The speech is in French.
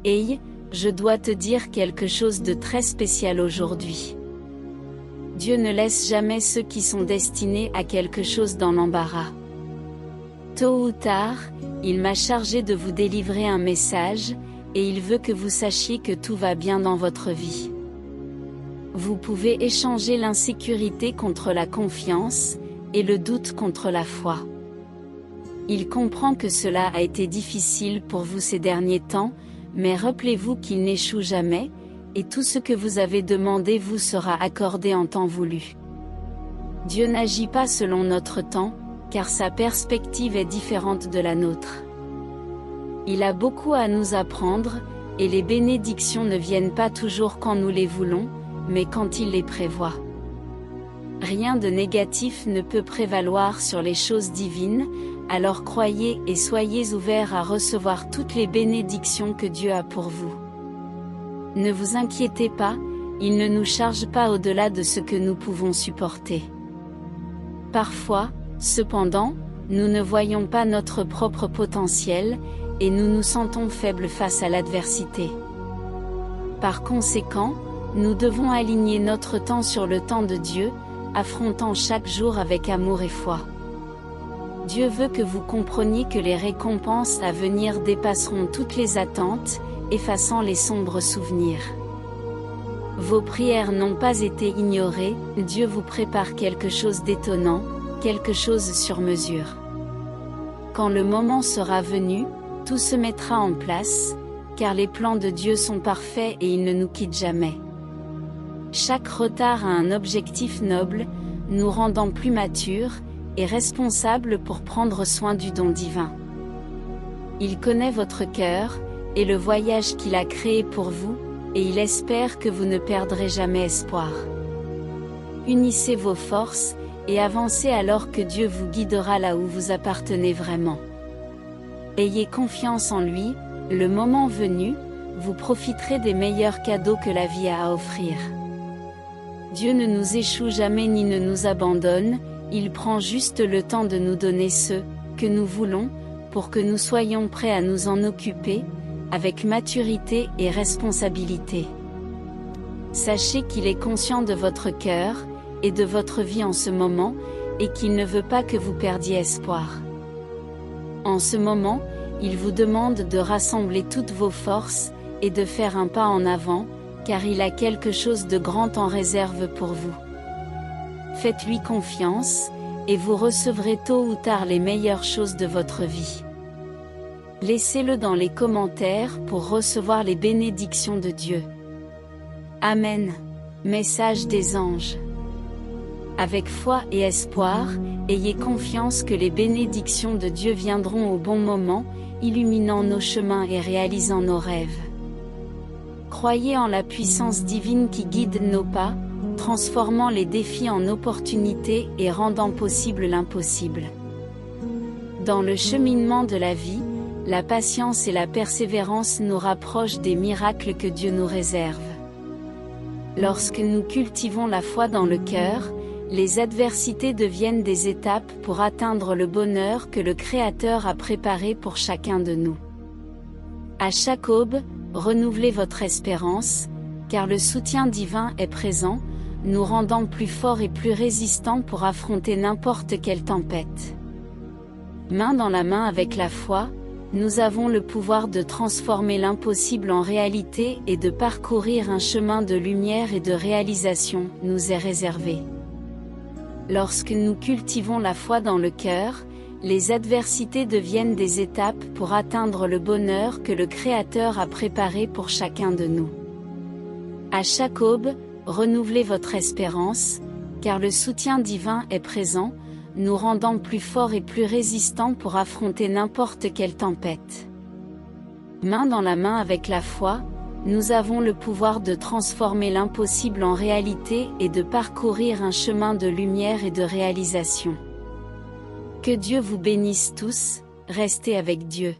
Hey, je dois te dire quelque chose de très spécial aujourd'hui. Dieu ne laisse jamais ceux qui sont destinés à quelque chose dans l'embarras. Tôt ou tard, il m'a chargé de vous délivrer un message, et il veut que vous sachiez que tout va bien dans votre vie. Vous pouvez échanger l'insécurité contre la confiance, et le doute contre la foi. Il comprend que cela a été difficile pour vous ces derniers temps, mais rappelez-vous qu'il n'échoue jamais, et tout ce que vous avez demandé vous sera accordé en temps voulu. Dieu n'agit pas selon notre temps, car sa perspective est différente de la nôtre. Il a beaucoup à nous apprendre, et les bénédictions ne viennent pas toujours quand nous les voulons, mais quand il les prévoit. Rien de négatif ne peut prévaloir sur les choses divines, alors croyez et soyez ouverts à recevoir toutes les bénédictions que Dieu a pour vous. Ne vous inquiétez pas, il ne nous charge pas au-delà de ce que nous pouvons supporter. Parfois, cependant, nous ne voyons pas notre propre potentiel, et nous nous sentons faibles face à l'adversité. Par conséquent, nous devons aligner notre temps sur le temps de Dieu, affrontant chaque jour avec amour et foi. Dieu veut que vous compreniez que les récompenses à venir dépasseront toutes les attentes, effaçant les sombres souvenirs. Vos prières n'ont pas été ignorées, Dieu vous prépare quelque chose d'étonnant, quelque chose sur mesure. Quand le moment sera venu, tout se mettra en place, car les plans de Dieu sont parfaits et il ne nous quitte jamais. Chaque retard a un objectif noble, nous rendant plus matures, et responsables pour prendre soin du don divin. Il connaît votre cœur, et le voyage qu'il a créé pour vous, et il espère que vous ne perdrez jamais espoir. Unissez vos forces, et avancez alors que Dieu vous guidera là où vous appartenez vraiment. Ayez confiance en lui, le moment venu, vous profiterez des meilleurs cadeaux que la vie a à offrir. Dieu ne nous échoue jamais ni ne nous abandonne, il prend juste le temps de nous donner ce que nous voulons, pour que nous soyons prêts à nous en occuper, avec maturité et responsabilité. Sachez qu'il est conscient de votre cœur, et de votre vie en ce moment, et qu'il ne veut pas que vous perdiez espoir. En ce moment, il vous demande de rassembler toutes vos forces, et de faire un pas en avant, car il a quelque chose de grand en réserve pour vous. Faites-lui confiance, et vous recevrez tôt ou tard les meilleures choses de votre vie. Laissez-le dans les commentaires pour recevoir les bénédictions de Dieu. Amen. Message des anges. Avec foi et espoir, ayez confiance que les bénédictions de Dieu viendront au bon moment, illuminant nos chemins et réalisant nos rêves. Croyez en la puissance divine qui guide nos pas, transformant les défis en opportunités et rendant possible l'impossible. Dans le cheminement de la vie, la patience et la persévérance nous rapprochent des miracles que Dieu nous réserve. Lorsque nous cultivons la foi dans le cœur, les adversités deviennent des étapes pour atteindre le bonheur que le Créateur a préparé pour chacun de nous. À chaque aube, renouvelez votre espérance, car le soutien divin est présent, nous rendant plus forts et plus résistants pour affronter n'importe quelle tempête. Main dans la main avec la foi, nous avons le pouvoir de transformer l'impossible en réalité et de parcourir un chemin de lumière et de réalisation, nous est réservé. Lorsque nous cultivons la foi dans le cœur, les adversités deviennent des étapes pour atteindre le bonheur que le Créateur a préparé pour chacun de nous. À chaque aube, renouvelez votre espérance, car le soutien divin est présent, nous rendant plus forts et plus résistants pour affronter n'importe quelle tempête. Main dans la main avec la foi, nous avons le pouvoir de transformer l'impossible en réalité et de parcourir un chemin de lumière et de réalisation. Que Dieu vous bénisse tous, restez avec Dieu.